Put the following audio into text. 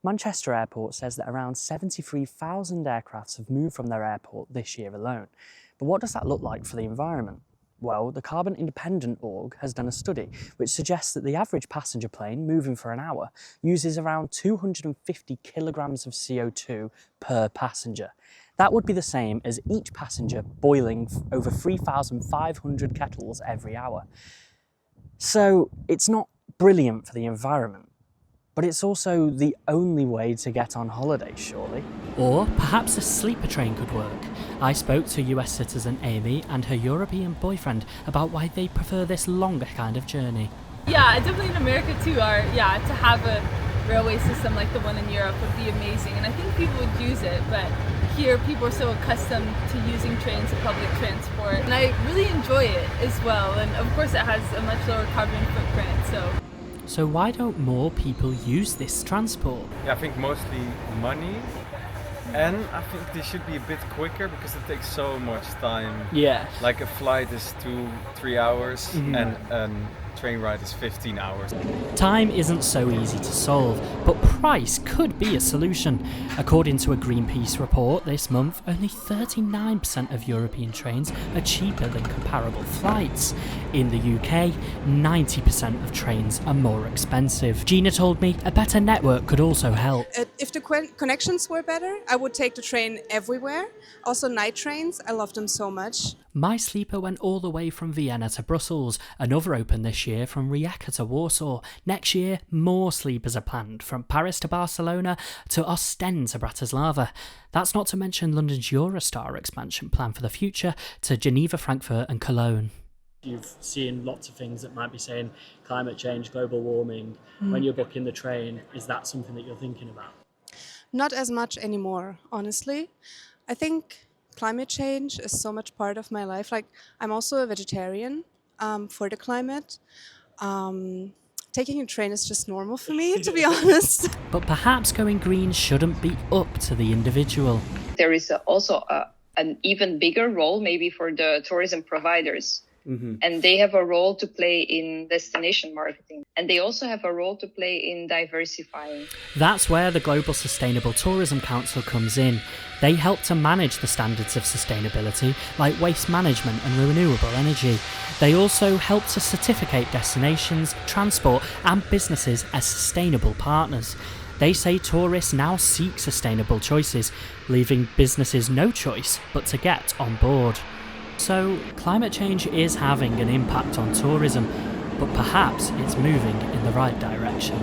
Manchester Airport says that around 73,000 aircrafts have moved from their airport this year alone. But what does that look like for the environment? Well, the Carbon Independent org has done a study which suggests that the average passenger plane moving for an hour uses around 250 kilograms of CO2 per passenger. That would be the same as each passenger boiling over 3,500 kettles every hour. So it's not brilliant for the environment, but it's also the only way to get on holiday, surely. Or perhaps a sleeper train could work. I spoke to US citizen Amy and her European boyfriend about why they prefer this longer kind of journey. Yeah, definitely in America too, to have a railway system like the one in Europe would be amazing, and I think people would use it, but here people are so accustomed to using trains and public transport, and I really enjoy it as well, and of course it has a much lower carbon footprint, So why don't more people use this transport? Yeah, I think mostly money, and I think they should be a bit quicker because it takes so much time. Yeah. Like a flight is 2-3 hours and a train ride is 15 hours. Time isn't so easy to solve, but price could be a solution. According to a Greenpeace report this month, only 39% of European trains are cheaper than comparable flights. In the UK, 90% of trains are more expensive. Gina told me a better network could also help. If the connections were better, I would take the train everywhere. Also night trains, I love them so much. My sleeper went all the way from Vienna to Brussels, another opened this year from Rijeka to Warsaw. Next year, more sleepers are planned, from Paris to Barcelona to Ostend to Bratislava. That's not to mention London's Eurostar expansion plan for the future to Geneva, Frankfurt and Cologne. You've seen lots of things that might be saying climate change, global warming. When you're booking the train, is that something that you're thinking about? Not as much anymore, honestly. I think climate change is so much part of my life. Like, I'm also a vegetarian for the climate. Taking a train is just normal for me, to be honest. But perhaps going green shouldn't be up to the individual. There is also an even bigger role maybe for the tourism providers. And they have a role to play in destination marketing. And they also have a role to play in diversifying. That's where the Global Sustainable Tourism Council comes in. They help to manage the standards of sustainability, like waste management and renewable energy. They also help to certificate destinations, transport and businesses as sustainable partners. They say tourists now seek sustainable choices, leaving businesses no choice but to get on board. So, climate change is having an impact on tourism, but perhaps it's moving in the right direction.